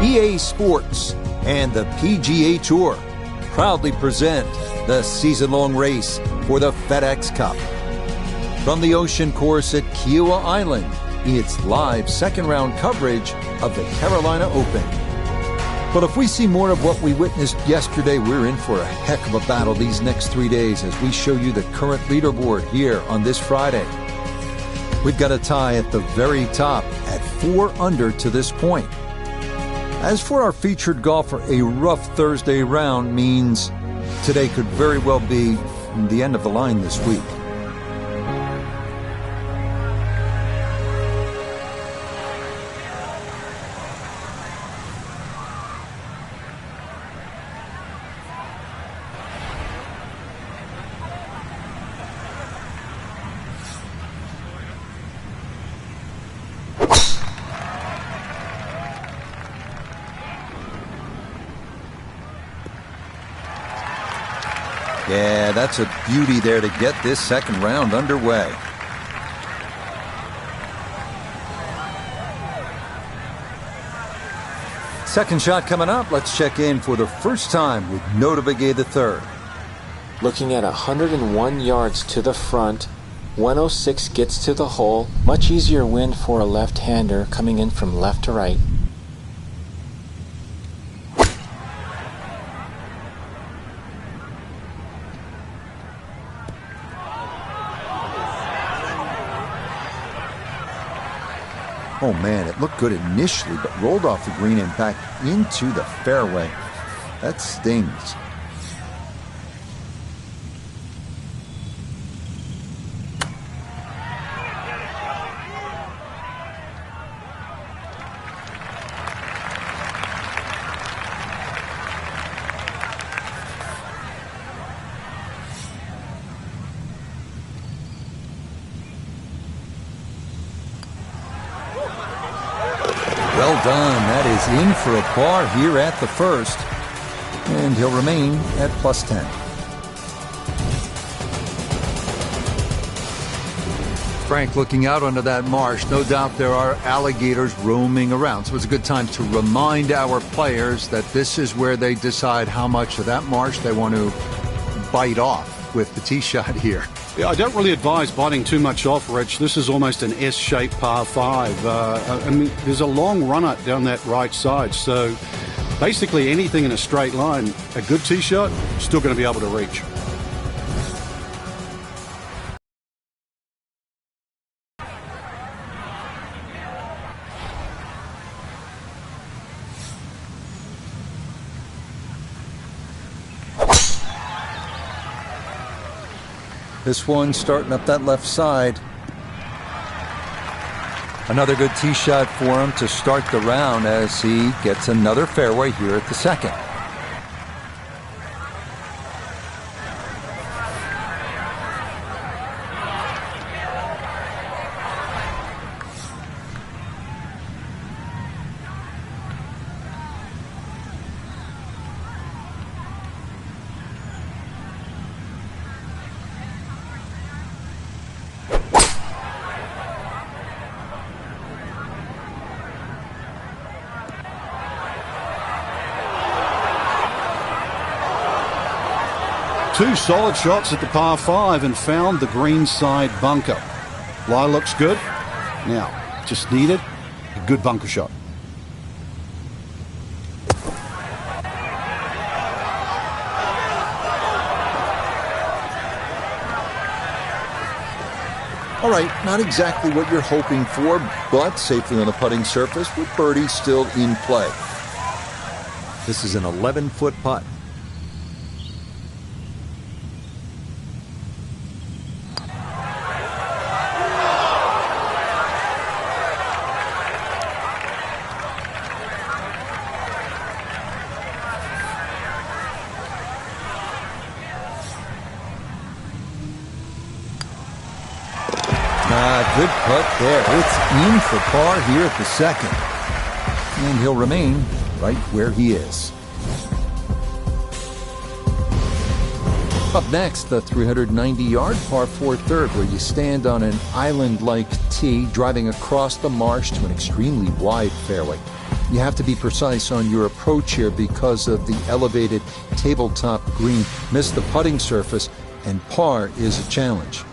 EA Sports and the PGA Tour proudly present the season-long race for the FedEx Cup. From the Ocean Course at Kiawah Island, it's live second-round coverage of the Carolina Open. But if we see more of what we witnessed yesterday, we're in for a heck of a battle these next 3 days as we show you the current leaderboard here on this Friday. We've got a tie at the very top at 4 under to this point. As for our featured golfer, a rough Thursday round means today could very well be the end of the line this week. Yeah, that's a beauty there to get this second round underway. Second shot coming up. Let's check in for the first time with Notah Begay III. Looking at 101 yards to the front, 106 gets to the hole. Much easier wind for a left-hander coming in from left to right. Oh man, it looked good initially, but rolled off the green and back into the fairway. That stings. Well done. That is in for a par here at the first. And he'll remain at plus 10. Frank, looking out onto that marsh, no doubt there are alligators roaming around. So it's a good time to remind our players that this is where they decide how much of that marsh they want to bite off with the tee shot here. Yeah, I don't really advise biting too much off, Rich. This is almost an S-shaped par 5. I mean, there's a long run-up down that right side, so basically anything in a straight line, a good tee shot, still going to be able to reach. This one starting up that left side. Another good tee shot for him to start the round as he gets another fairway here at the second. Two solid shots at the par 5 and found the green side bunker. Lie looks good. Now, just needed a good bunker shot. All right, not exactly what you're hoping for, but safely on the putting surface with birdie still in play. This is an 11-foot putt. Good putt there. It's in for par here at the second. And he'll remain right where he is. Up next, the 390-yard par 4 third, where you stand on an island-like tee, driving across the marsh to an extremely wide fairway. You have to be precise on your approach here because of the elevated tabletop green. Miss the putting surface, and par is a challenge.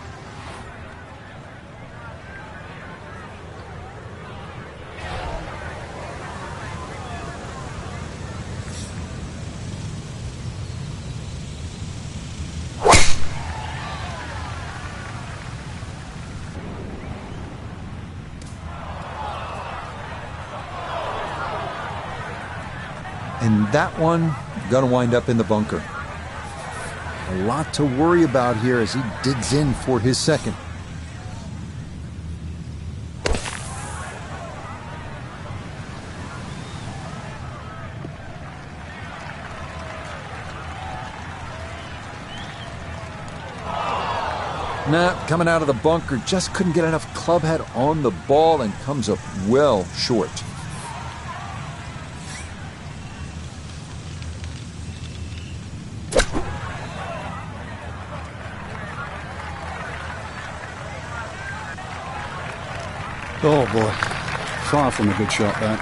And that one going to wind up in the bunker. A lot to worry about here as he digs in for his second. Nah, coming out of the bunker, just couldn't get enough club head on the ball and comes up well short. Oh boy, far from a good shot that.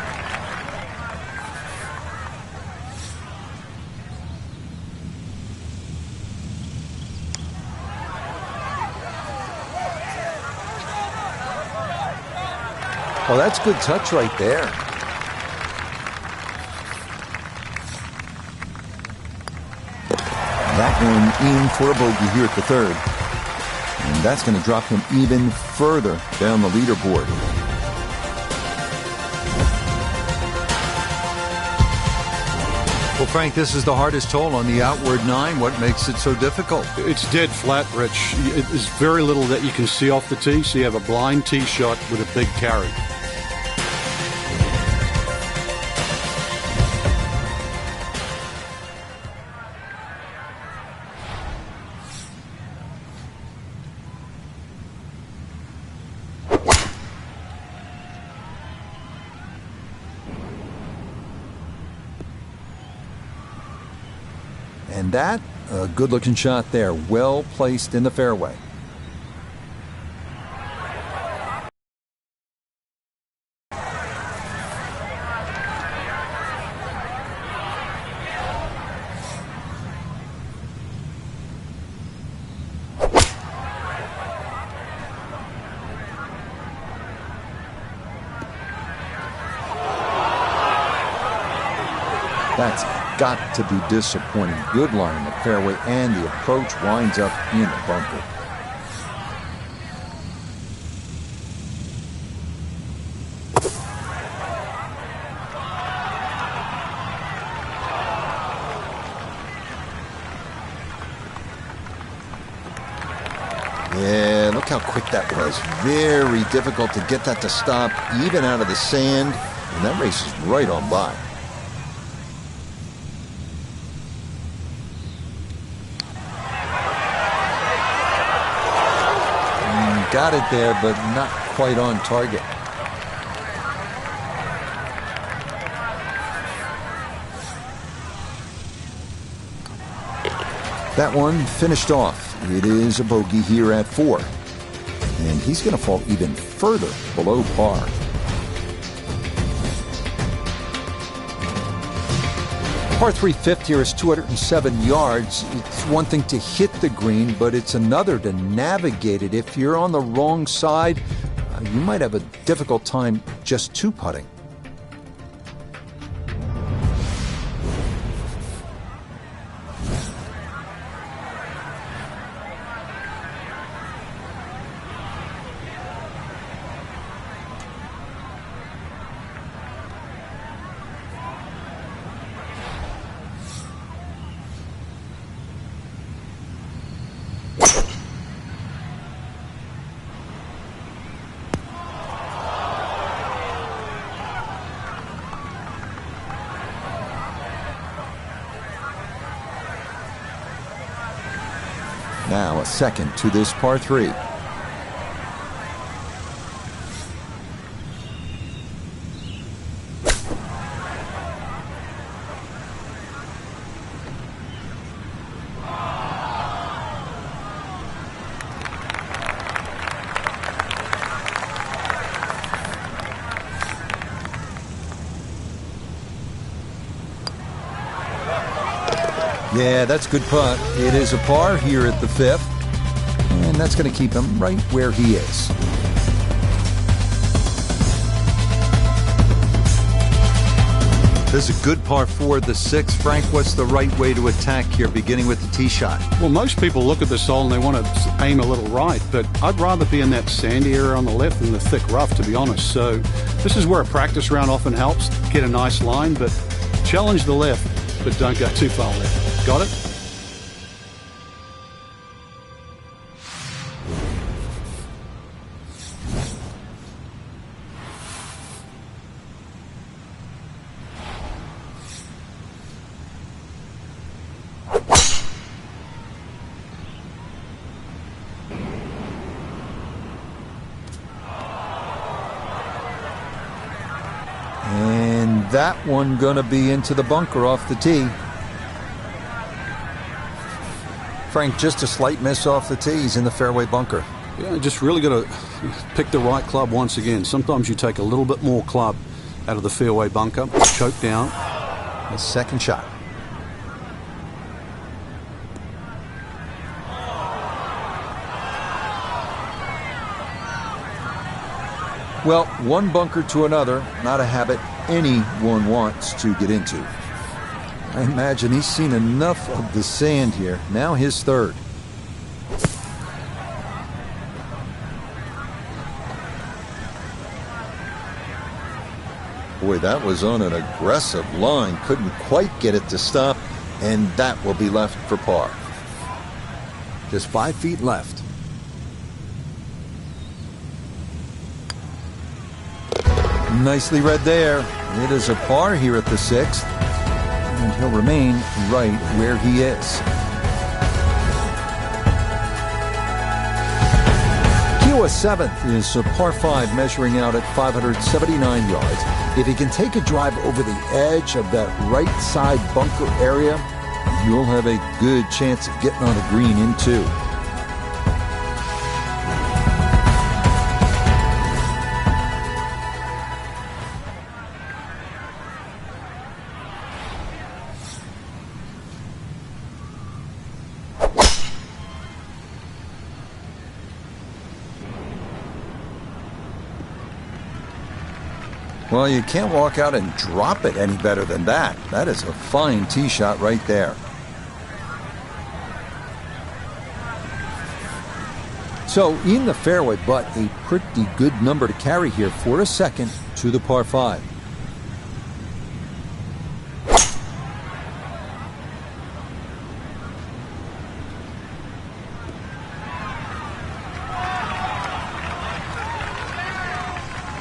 Well, that's good touch right there. That one in for a bogey here at the third. And that's going to drop him even further down the leaderboard. Well, Frank, this is the hardest hole on the outward nine. What makes it so difficult? It's dead flat, Rich. There's very little that you can see off the tee, so you have a blind tee shot with a big carry. And that, a good-looking shot there, well placed in the fairway. That's got to be disappointing. Good line in the fairway, and the approach winds up in the bunker. Yeah, look how quick that was. Very difficult to get that to stop, even out of the sand, and that race is right on by. Got it there, but not quite on target. That one finished off. It is a bogey here at 4. And he's going to fall even further below par. Par 3 fifth here is 207 yards. It's one thing to hit the green, but it's another to navigate it. If you're on the wrong side, you might have a difficult time just two-putting. Now a second to this par 3. Yeah, that's a good putt. It is a par here at the 5th. And that's going to keep him right where he is. This is a good par 4, the 6th. Frank, what's the right way to attack here, beginning with the tee shot? Well, most people look at this hole and they want to aim a little right, but I'd rather be in that sandy area on the left than the thick rough, to be honest. So this is where a practice round often helps get a nice line, but challenge the left, but don't go too far left. Got it? And that one gonna be into the bunker off the tee. Frank, just a slight miss off the tee. He's in the fairway bunker. Yeah, just really got to pick the right club once again. Sometimes you take a little bit more club out of the fairway bunker, choke down. The second shot. Well, one bunker to another, not a habit anyone wants to get into. I imagine he's seen enough of the sand here. Now his third. Boy, that was on an aggressive line. Couldn't quite get it to stop, and that will be left for par. Just 5 feet left. Nicely read there. It is a par here at the 6th, and he'll remain right where he is. Kiowa 7th is a par 5 measuring out at 579 yards. If he can take a drive over the edge of that right side bunker area, you'll have a good chance of getting on a green in 2. Well, you can't walk out and drop it any better than that. That is a fine tee shot right there. So in the fairway, but a pretty good number to carry here for a second to the par 5.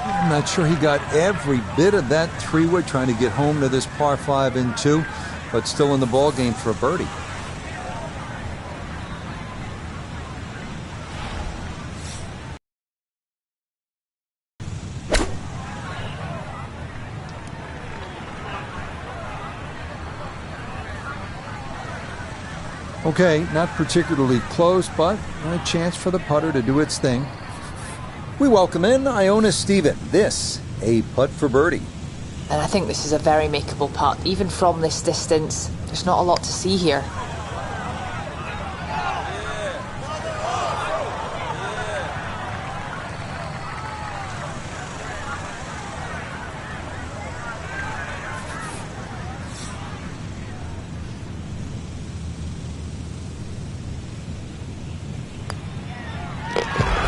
I'm not sure he got every bit of that 3-wood trying to get home to this par 5 in 2, but still in the ball game for a birdie. Okay, not particularly close, but a chance for the putter to do its thing. We welcome in Iona Stephen. This, a putt for birdie. And I think this is a very makeable putt. Even from this distance, there's not a lot to see here.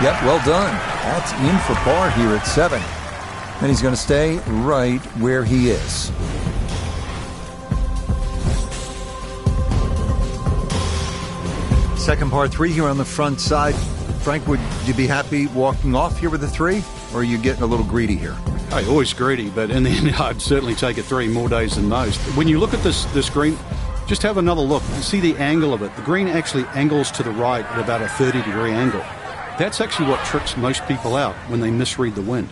Yep, well done. That's in for par here at 7. And he's going to stay right where he is. Second par 3 here on the front side. Frank, would you be happy walking off here with a 3? Or are you getting a little greedy here? Hey, always greedy, but in the end, I'd certainly take a 3 more days than most. When you look at this green, just have another look. You see the angle of it. The green actually angles to the right at about a 30-degree angle. That's actually what tricks most people out when they misread the wind.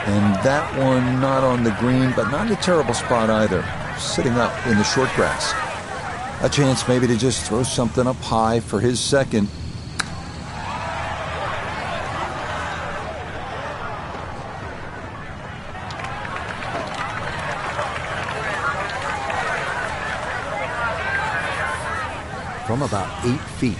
And that one not on the green, but not a terrible spot either. sitting up in the short grass. A chance maybe to just throw something up high for his second. From about 8 feet.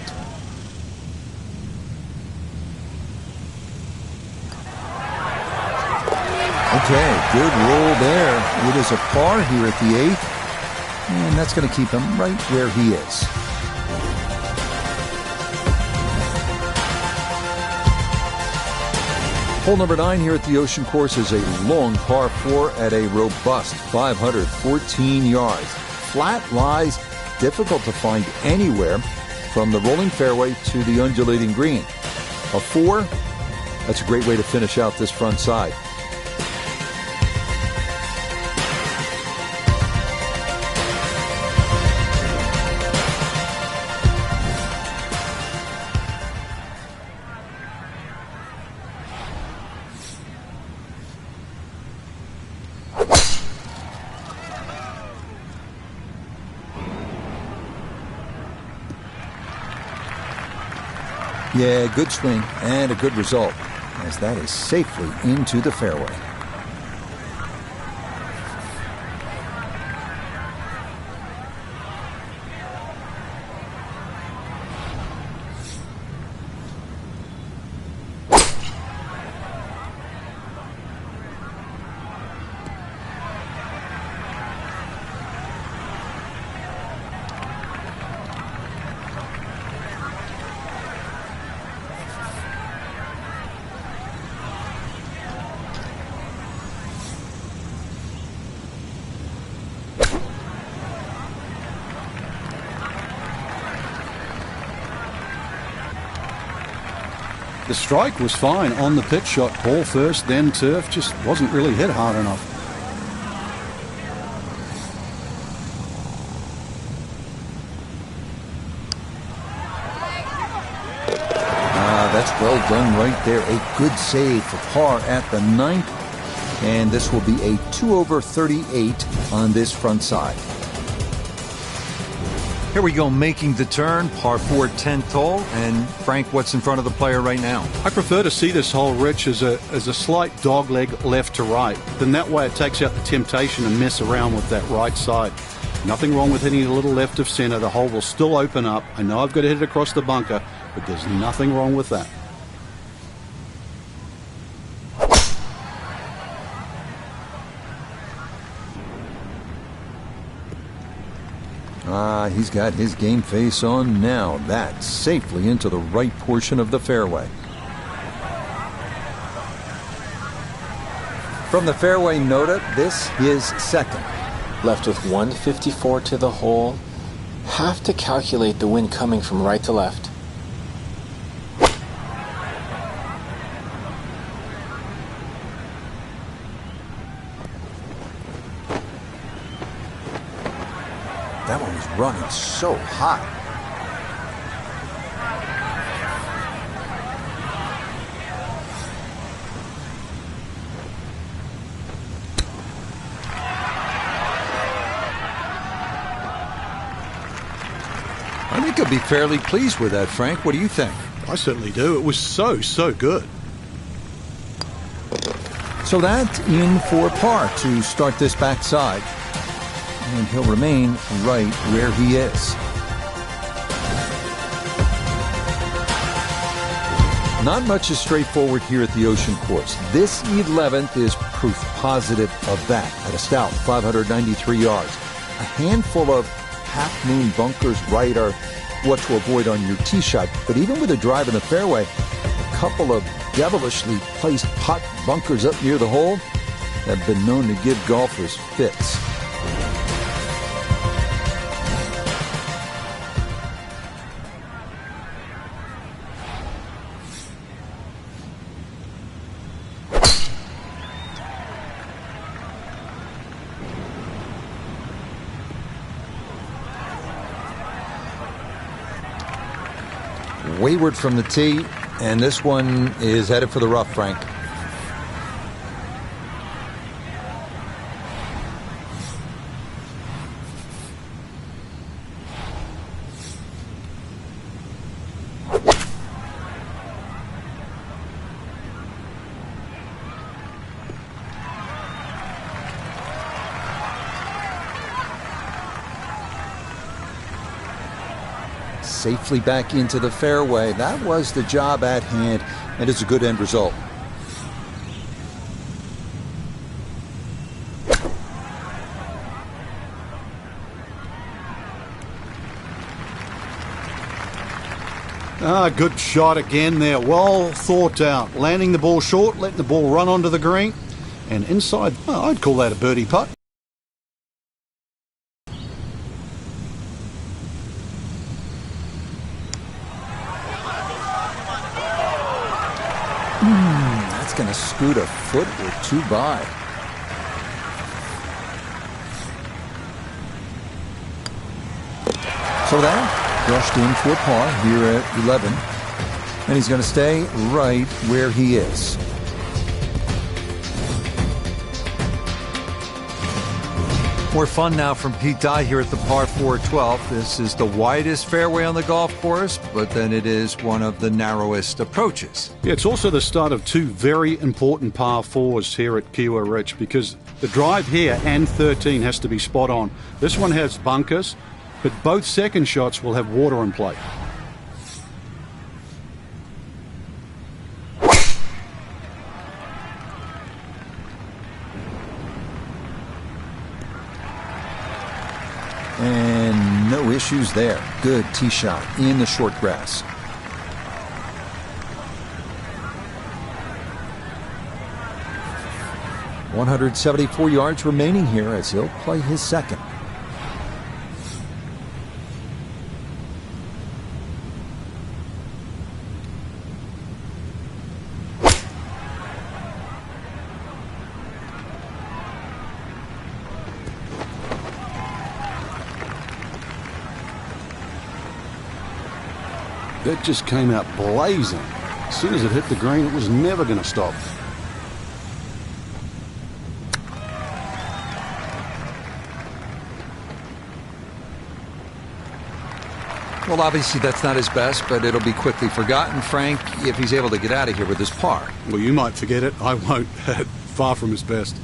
Okay, good roll there. It is a par here at the 8th, and that's going to keep him right where he is. Hole number 9 here at the Ocean Course is a long par 4 at a robust 514 yards. Flat lies difficult to find anywhere from the rolling fairway to the undulating green. A 4, that's a great way to finish out this front side. Yeah, good swing and a good result, as that is safely into the fairway. The strike was fine on the pitch shot. Ball first, then turf. Just wasn't really hit hard enough. That's well done right there. A good save for par at the 9th. And this will be a 2/38 on this front side. Here we go, making the turn, par 4, 10th hole. And Frank, what's in front of the player right now? I prefer to see this hole, Rich, as a slight dog leg left to right. Then that way it takes out the temptation to mess around with that right side. Nothing wrong with hitting a little left of center. The hole will still open up. I know I've got to hit it across the bunker, but there's nothing wrong with that. He's got his game face on now. That's safely into the right portion of the fairway. From the fairway nota, this is second. Left with 154 to the hole. Have to calculate the wind coming from right to left. That one was running so hot. I think he'll be fairly pleased with that, Frank. What do you think? I certainly do. It was so good. So that's in for par to start this backside. And he'll remain right where he is. Not much is straightforward here at the Ocean Course. This 11th is proof positive of that at a stout 593 yards. A handful of half-moon bunkers right are what to avoid on your tee shot. But even with a drive in the fairway, a couple of devilishly placed pot bunkers up near the hole have been known to give golfers fits. Wayward from the tee, and this one is headed for the rough, Frank. safely back into the fairway. That was the job at hand, and it's a good end result. Good shot again there. Well thought out. Landing the ball short, letting the ball run onto the green. And inside, I'd call that a birdie putt. That's going to scoot a foot or two by. So that brushed in for par here at 11. And he's going to stay right where he is. More fun now from Pete Dye here at the par 4 12. This is the widest fairway on the golf course, but then it is one of the narrowest approaches. Yeah, it's also the start of two very important par 4s here at Kiawah Ridge, because the drive here and 13 has to be spot on. This one has bunkers, but both second shots will have water in play. And no issues there. Good tee shot in the short grass. .174 yards remaining here as he'll play his second. That just came out blazing. As soon as it hit the green, it was never going to stop. Well, obviously that's not his best, but it'll be quickly forgotten, Frank, if he's able to get out of here with his par. Well, you might forget it. I won't. Far from his best.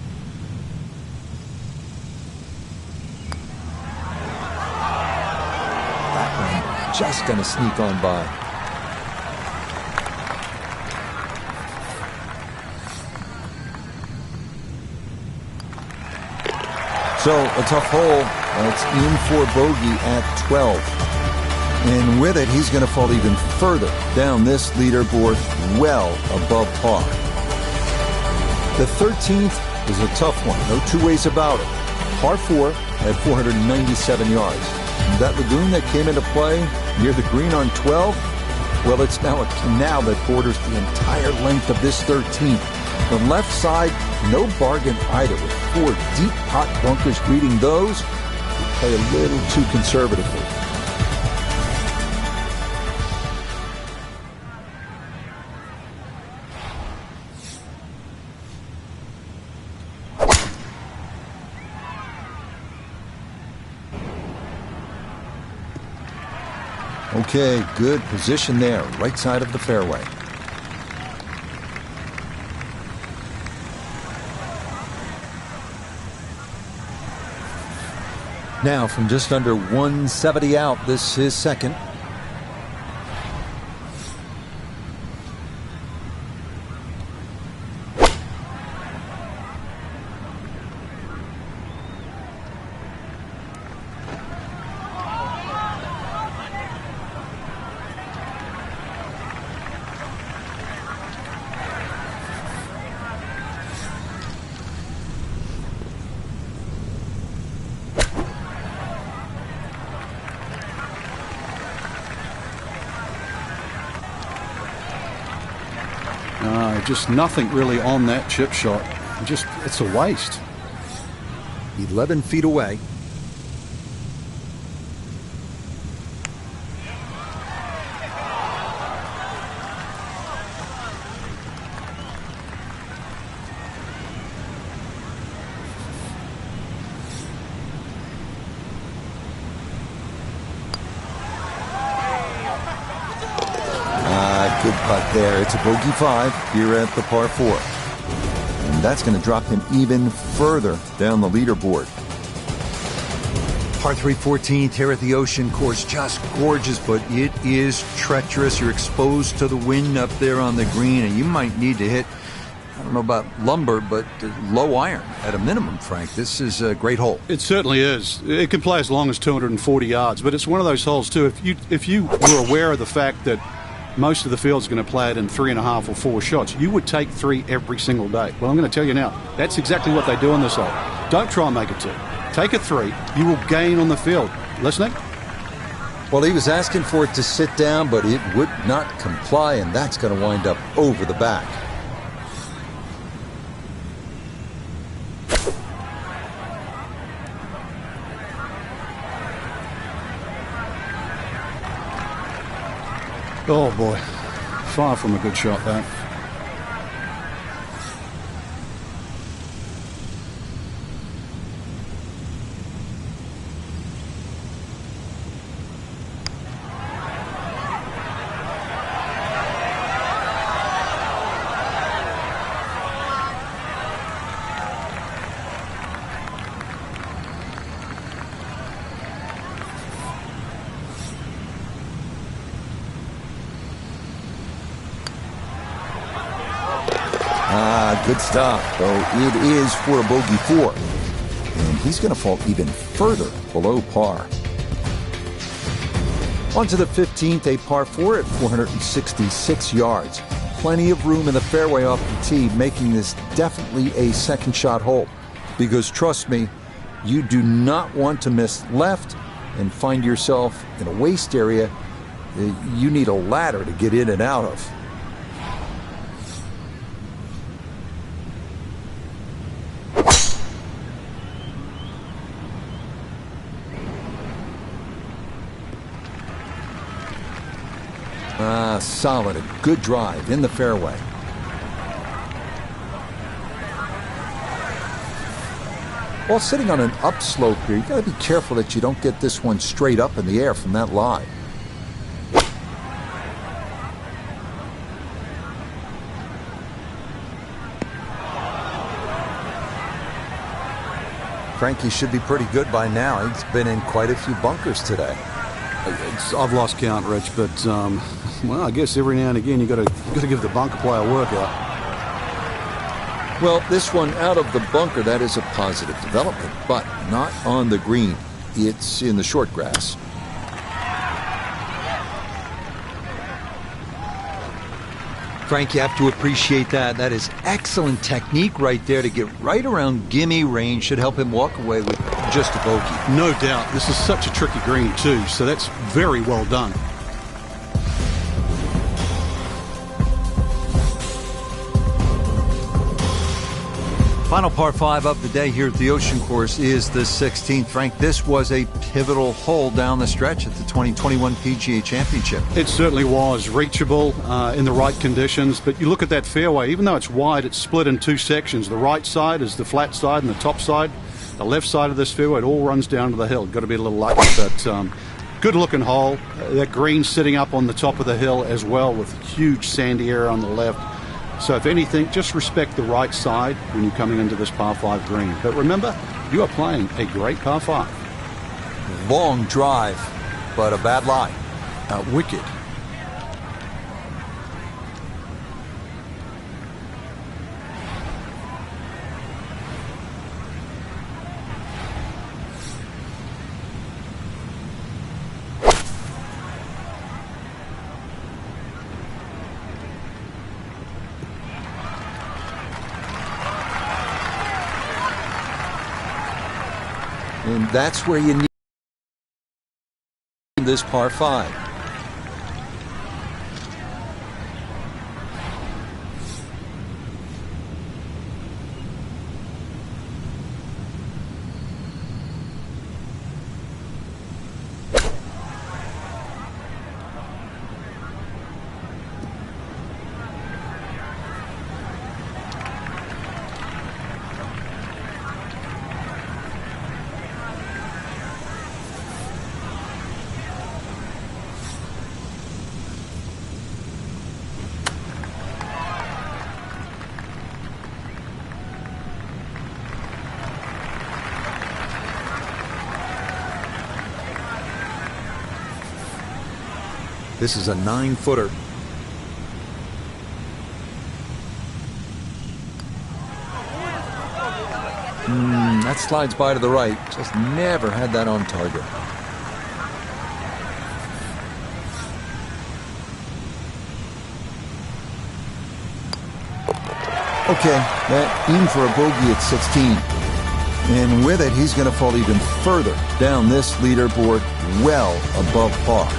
Just going to sneak on by. So a tough hole. It's in for bogey at 12. And with it, he's going to fall even further down this leaderboard, well above par. The 13th is a tough one. No two ways about it. Par 4 at 497 yards. That lagoon that came into play near the green on 12, well, it's now a canal that borders the entire length of this 13th. The left side, no bargain either, with 4 deep pot bunkers greeting those who play a little too conservatively. Okay, good position there, right side of the fairway. Now from just under 170 out, this is second. Just nothing really on that chip shot. It's a waste. 11 feet away. Good putt there. It's a bogey 5 here at the par 4. And that's going to drop him even further down the leaderboard. Par 3 14th here at the Ocean Course. Just gorgeous, but it is treacherous. You're exposed to the wind up there on the green, and you might need to hit, I don't know about lumber, but low iron at a minimum, Frank. This is a great hole. It certainly is. It can play as long as 240 yards, but it's one of those holes, too. If you were aware of the fact that most of the field's going to play it in 3.5 or 4 shots, you would take 3 every single day. Well, I'm going to tell you now, that's exactly what they do on this hole. Don't try and make it 2. Take a 3. You will gain on the field. Listening? Well, he was asking for it to sit down, but it would not comply, and that's going to wind up over the back. Oh, boy. Far from a good shot, that. Good stop, though it is for a bogey 4. And he's going to fall even further below par. On to the 15th, a par 4 at 466 yards. Plenty of room in the fairway off the tee, making this definitely a second shot hole. Because trust me, you do not want to miss left and find yourself in a waste area you need a ladder to get in and out of. Solid, a good drive in the fairway. While sitting on an upslope here, you got to be careful that you don't get this one straight up in the air from that lie. Frankie should be pretty good by now. He's been in quite a few bunkers today. I've lost count, Rich, but well, I guess every now and again you got to give the bunker play a workout. Well, this one out of the bunker, that is a positive development, but not on the green. It's in the short grass. Frank, you have to appreciate that. That is excellent technique right there to get right around gimme range. Should help him walk away with just a bogey. No doubt. This is such a tricky green, too, so that's very well done. Final par 5 of the day here at the Ocean Course is the 16th. Frank, this was a pivotal hole down the stretch at the 2021 PGA Championship. It certainly was reachable in the right conditions, but you look at that fairway, even though it's wide, it's split in 2 sections. The right side is the flat side and the top side. The left side of this fairway, it all runs down to the hill. Got to be a little lucky, but good looking hole. That green sitting up on the top of the hill as well with a huge sandy area on the left. So if anything, just respect the right side when you're coming into this par 5 green. But remember, you are playing a great par 5. Long drive, but a bad lie. Wicked. And that's where you need this par 5. This is a 9-footer. That slides by to the right. Just never had that on target. Okay, that aimed for a bogey at 16. And with it, he's going to fall even further down this leaderboard, well above par.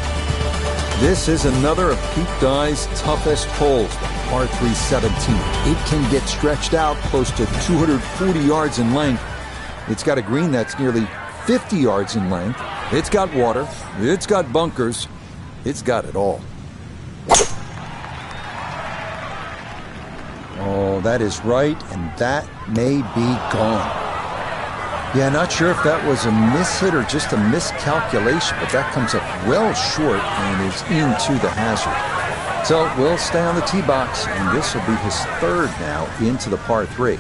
This is another of Pete Dye's toughest holes, the par 3 17. It can get stretched out close to 240 yards in length. It's got a green that's nearly 50 yards in length. It's got water. It's got bunkers. It's got it all. Oh, that is right, and that may be gone. Yeah, not sure if that was a mishit or just a miscalculation, but that comes up well short and is into the hazard. So we'll stay on the tee box, and this will be his third now into the par 3.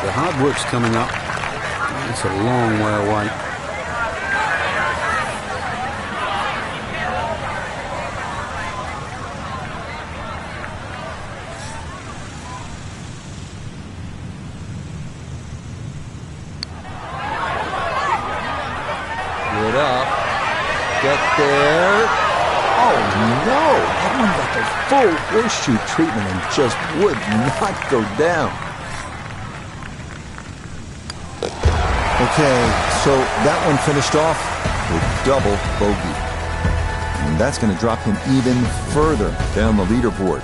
The hard work's coming up. It's a long way away. Get up. Get there. Oh, no. That one got the full horseshoe treatment and just would not go down. Okay, so that one finished off with double bogey. And that's going to drop him even further down the leaderboard.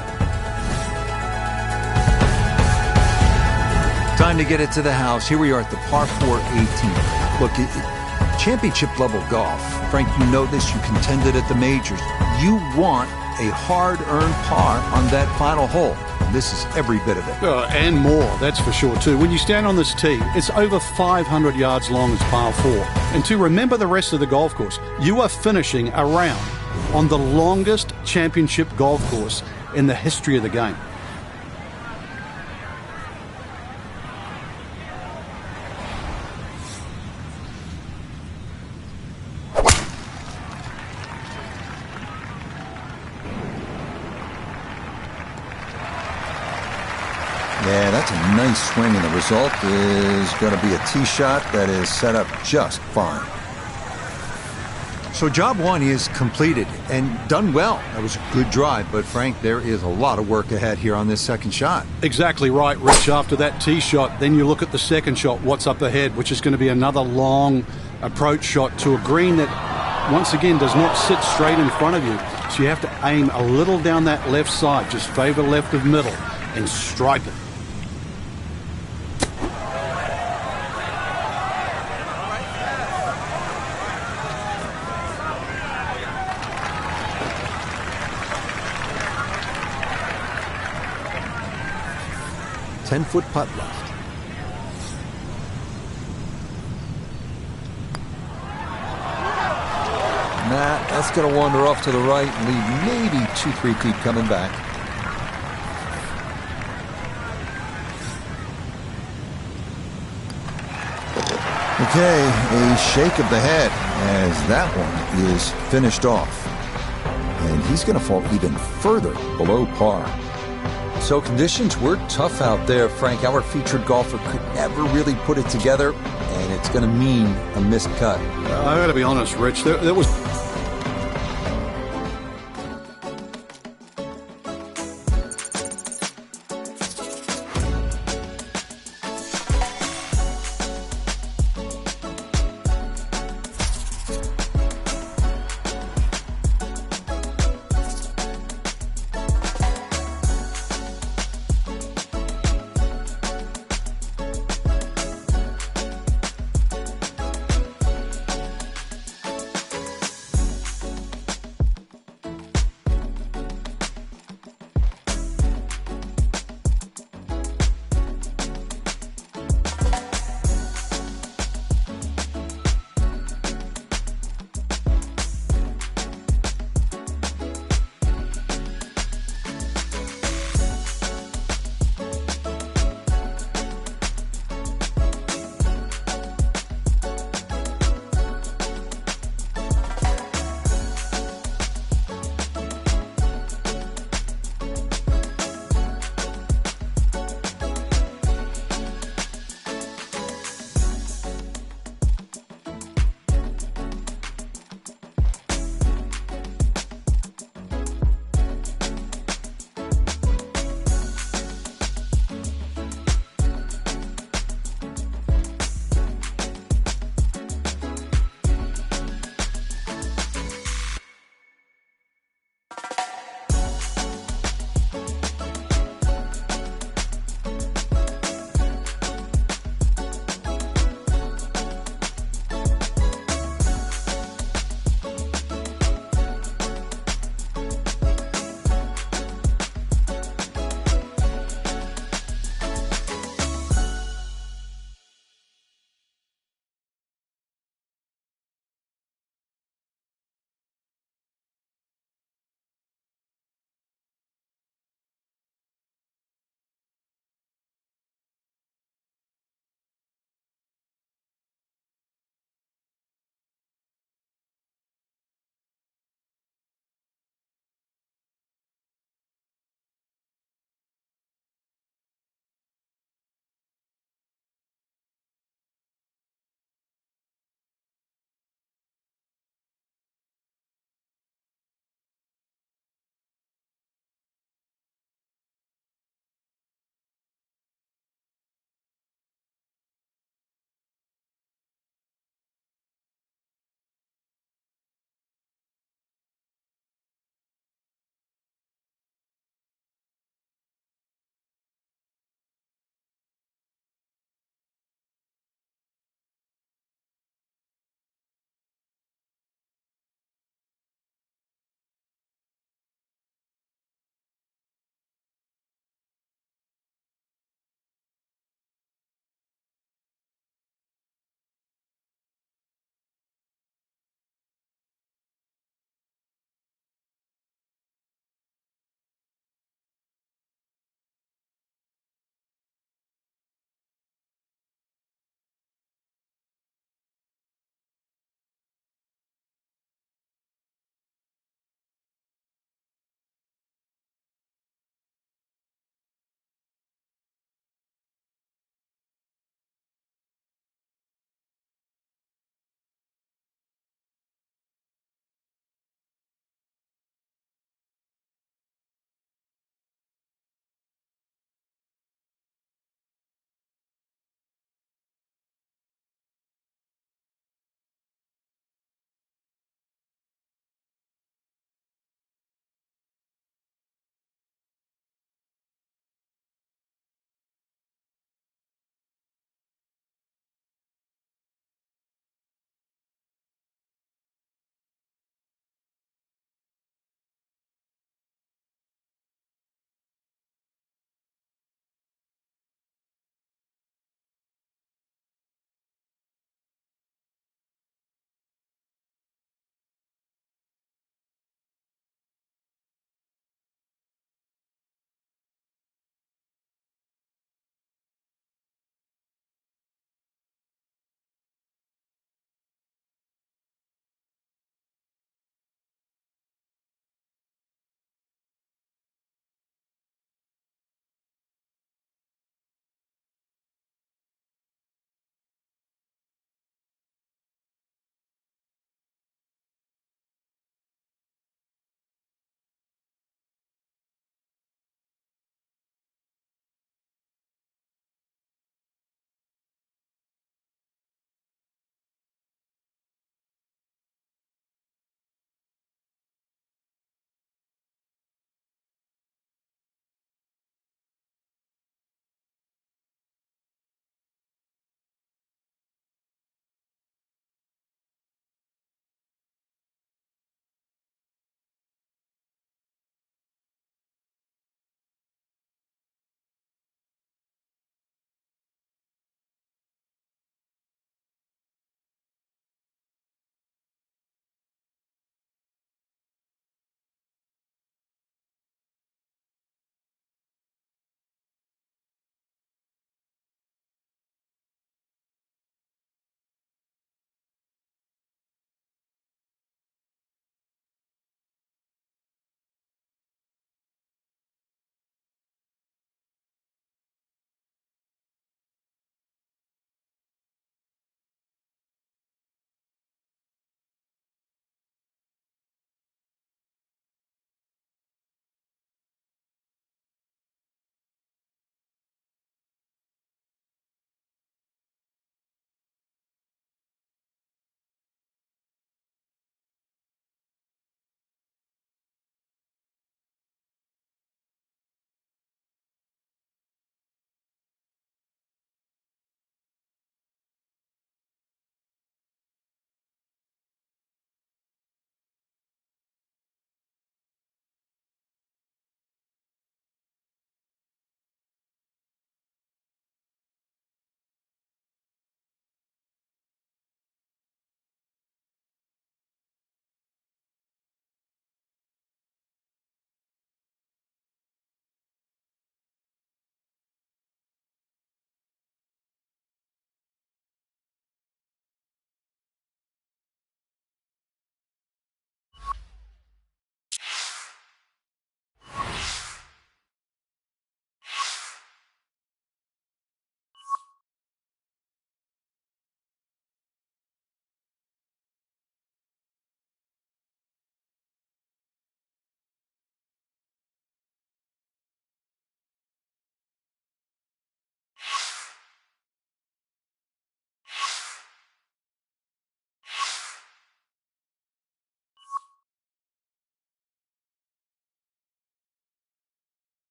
Time to get it to the house. Here we are at the par 4 18. Look, championship level golf. Frank, you know this. You contended at the majors. You want a hard-earned par on that final hole. This is every bit of it. And more, that's for sure too. When you stand on this tee, it's over 500 yards long as par 4. And to remember the rest of the golf course, you are finishing a round on the longest championship golf course in the history of the game. Yeah, that's a nice swing, and the result is going to be a tee shot that is set up just fine. So job 1 is completed and done well. That was a good drive, but Frank, there is a lot of work ahead here on this second shot. Exactly right, Rich. After that tee shot, then you look at the second shot, what's up ahead, which is going to be another long approach shot to a green that, once again, does not sit straight in front of you. So you have to aim a little down that left side, just favor left of middle, and stripe it. Ten-foot putt left. That's going to wander off to the right and leave maybe 2-3 feet coming back. Okay, a shake of the head as that one is finished off. And he's going to fall even further below par. So conditions were tough out there, Frank. Our featured golfer could never really put it together, and it's going to mean a missed cut. I got to be honest, Rich. There was...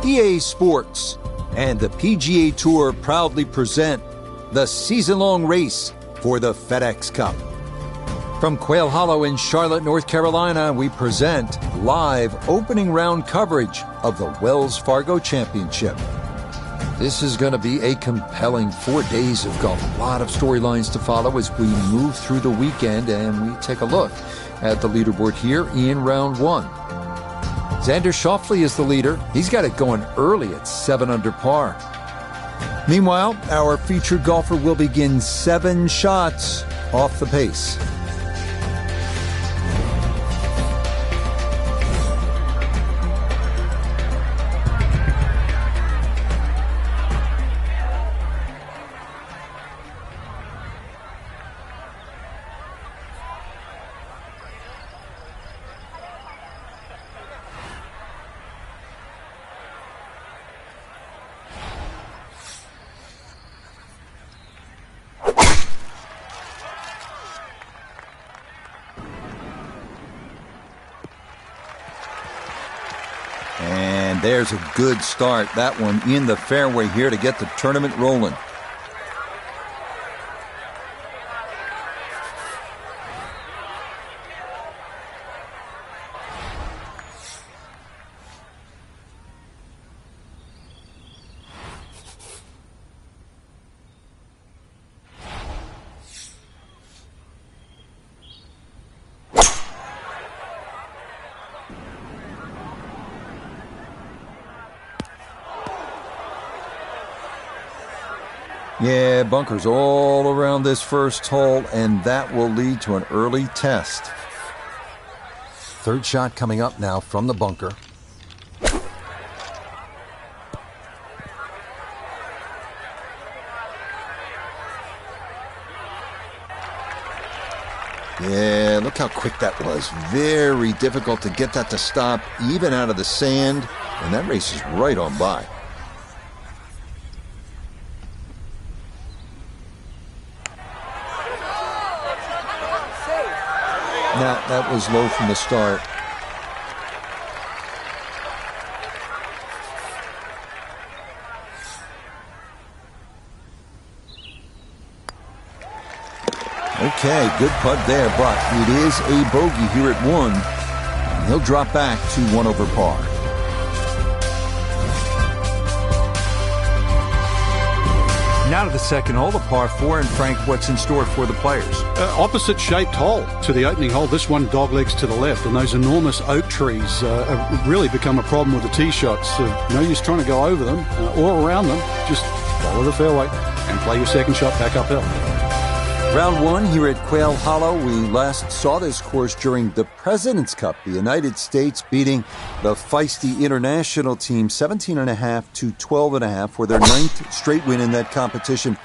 EA Sports and the PGA Tour proudly present the season-long race for the FedEx Cup. From Quail Hollow in Charlotte, North Carolina, we present live opening round coverage of the Wells Fargo Championship. This is going to be a compelling 4 days of golf. A lot of storylines to follow as we move through the weekend, and we take a look at the leaderboard here in round one. Xander Schauffele is the leader. He's got it going early at 7 under par. Meanwhile, our featured golfer will begin 7 shots off the pace. And there's a good start. That one in the fairway here to get the tournament rolling. Yeah, bunkers all around this first hole, and that will lead to an early test. Third shot coming up now from the bunker. Yeah, look how quick that was. Very difficult to get that to stop, even out of the sand, and that race is right on by. That was low from the start. Okay, good putt there, but it is a bogey here at 1. And he'll drop back to 1 over par. Now to the second hole, the par 4, and Frank, what's in store for the players? Opposite shaped hole to the opening hole. This one doglegs to the left, and those enormous oak trees have really become a problem with the tee shots. No use trying to go over them or around them. Just follow the fairway and play your second shot back uphill. Round 1 here at Quail Hollow. We last saw this course during the President's Cup, the United States beating the feisty international team 17.5 to 12.5 for their 9th straight win in that competition.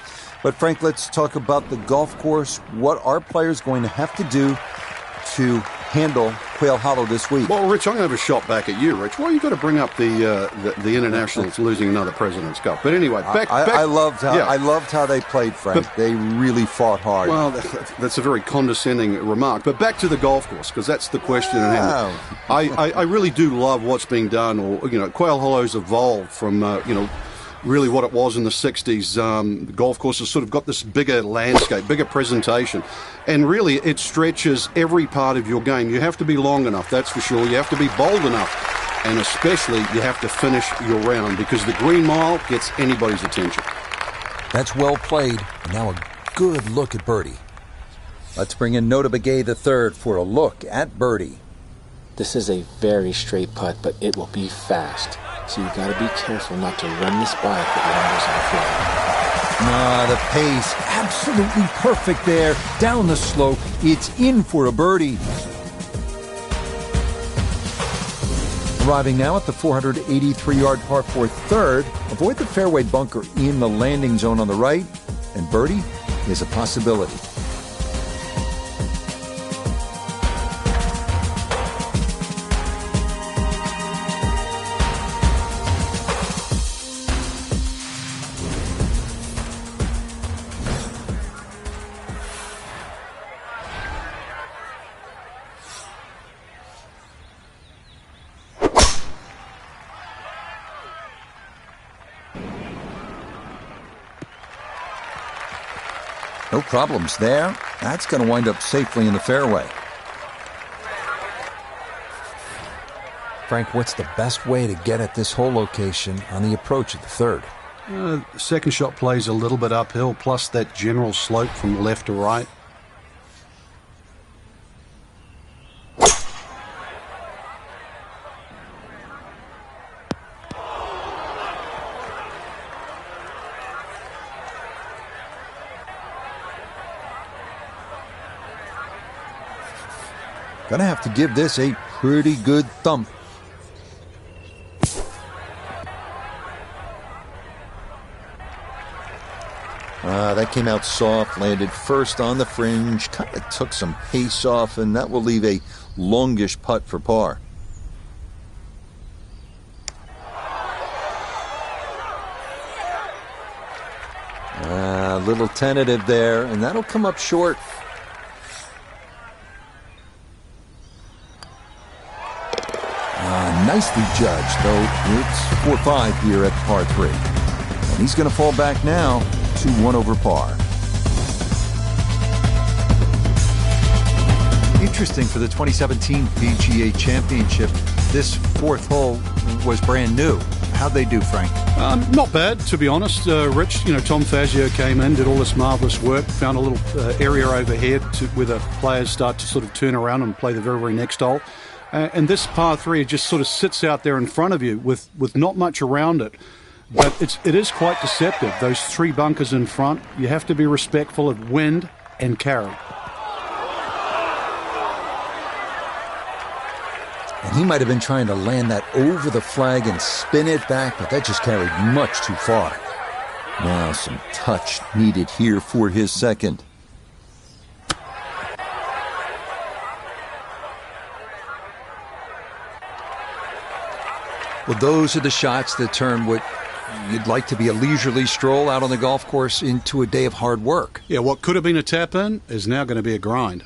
But Frank, let's talk about the golf course. What are players going to have to do to handle Quail Hollow this week? Well, Rich, I'm going to have a shot back at you, Rich. Why you got to bring up the internationals losing another President's Cup? But anyway, back. I loved how they played, Frank. They really fought hard. Well, that's a very condescending remark. But back to the golf course, because that's the question at hand. I really do love what's being done. Or Quail Hollow's evolved from really what it was in the 60s. The golf course has sort of got this bigger landscape, bigger presentation, and really it stretches every part of your game. You have to be long enough, that's for sure. You have to be bold enough, and especially you have to finish your round, because the green mile gets anybody's attention. That's well played. And now a good look at birdie. Let's bring in Notah Begay III for a look at birdie. This is a very straight putt, but it will be fast. So you've got to be careful not to run this by if it wanders off. The pace, absolutely perfect there. Down the slope, it's in for a birdie. Arriving now at the 483-yard par 4 third. Avoid the fairway bunker in the landing zone on the right, and birdie is a possibility. No problems there. That's going to wind up safely in the fairway. Frank, what's the best way to get at this hole location on the approach of the third? Second shot plays a little bit uphill, plus that general slope from left to right. Gonna have to give this a pretty good thump. That came out soft, landed first on the fringe, kind of took some pace off, and that will leave a longish putt for par. A little tentative there, and that'll come up short. Nicely judged, though. It's 4-5 here at par 3. And he's going to fall back now to 1 over par. Interesting for the 2017 PGA Championship. This fourth hole was brand new. How'd they do, Frank? Not bad, to be honest. Rich, Tom Fazio came in, did all this marvellous work, found a little area overhead where the players start to sort of turn around and play the very, very next hole. And this par 3 just sort of sits out there in front of you with not much around it. But it is quite deceptive. Those 3 bunkers in front, you have to be respectful of wind and carry. And he might have been trying to land that over the flag and spin it back, but that just carried much too far. Now some touch needed here for his second. Well, those are the shots that turn what you'd like to be a leisurely stroll out on the golf course into a day of hard work. Yeah, what could have been a tap-in is now going to be a grind.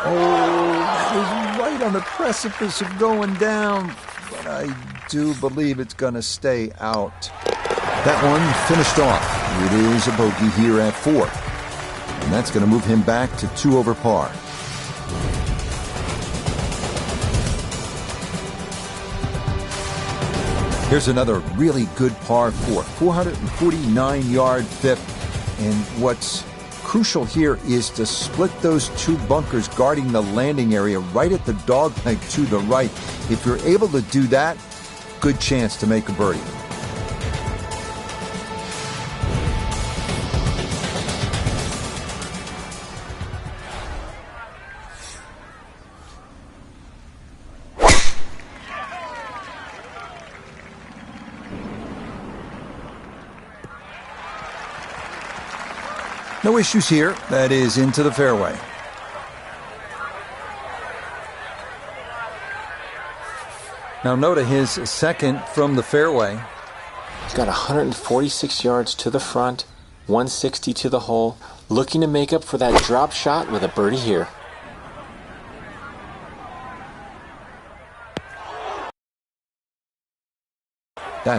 Oh, that is right on the precipice of going down. But I do believe it's going to stay out. That one finished off. It is a bogey here at 4. And that's going to move him back to 2 over par. Here's another really good par 4, 449-yard fifth. And what's crucial here is to split those 2 bunkers guarding the landing area right at the dogleg to the right. If you're able to do that, good chance to make a birdie. No issues here. That is into the fairway. Now Notah, his second from the fairway. He's got 146 yards to the front, 160 to the hole, looking to make up for that drop shot with a birdie here.